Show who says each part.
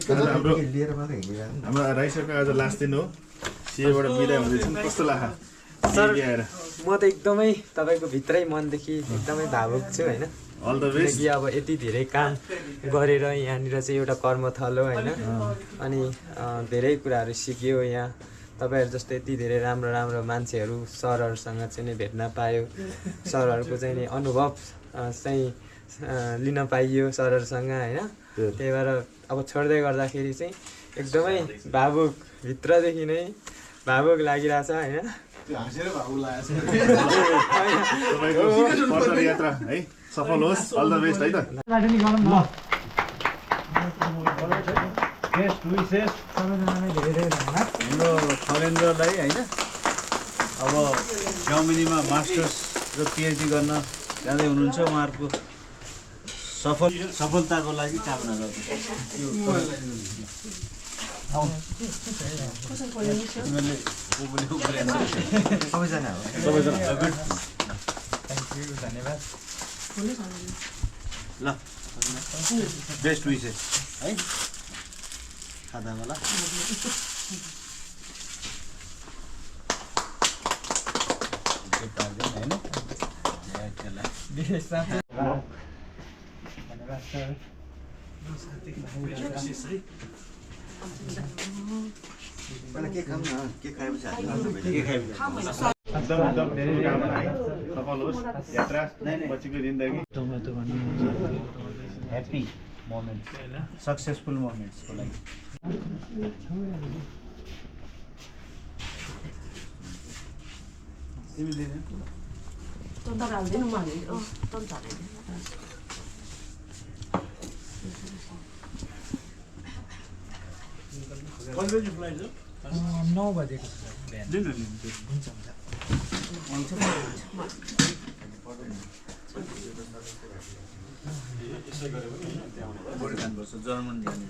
Speaker 1: हाम्रो राइसरको आज लास्ट दिन हो सिएबाट बिदा हुँदैछौँ कस्तो लाग्यो
Speaker 2: सर म त एकदमै तपाईँको भित्रै मनदेखि एकदमै भावुक छु होइन
Speaker 1: अल द बेस्ट
Speaker 2: किनकि अब यति धेरै काम गरेर यहाँनिर चाहिँ एउटा कर्मथलो होइन अनि धेरै कुराहरू सिक्यो यहाँ तपाईँहरू जस्तो यति धेरै राम्रो राम्रो मान्छेहरू सरहरूसँग चाहिँ नि भेट्न पायो सरहरूको चाहिँ नि अनुभव चाहिँ लिन पाइयो सरहरूसँग होइन त्यही भएर अब छोड्दै गर्दाखेरि चाहिँ एकदमै भावुक भित्रदेखि नै भावुक लागिरहेछ होइन
Speaker 1: तपाईँको यात्रा है सफल होस् अल द बेस्ट है त
Speaker 3: हाम्रो खरेन्द्रलाई होइन अब जर्मनीमा मास्टर्स र पिएचडी गर्न जाँदै हुनुहुन्छ उहाँहरूको सफलताको लागि कामना
Speaker 2: धन्यवाद
Speaker 3: ल बेस्ट विसेस है खादामा ल
Speaker 1: एकदम शुभकामना है सफल होस् यात्रा पछिको जिन्दगी
Speaker 3: ह्याप्पी मोमेन्ट्स सक्सेसफुल मोमेन्ट्सको लागि कहिले फ्लाइट हो
Speaker 2: 9 बजेको
Speaker 3: जर्मन जाने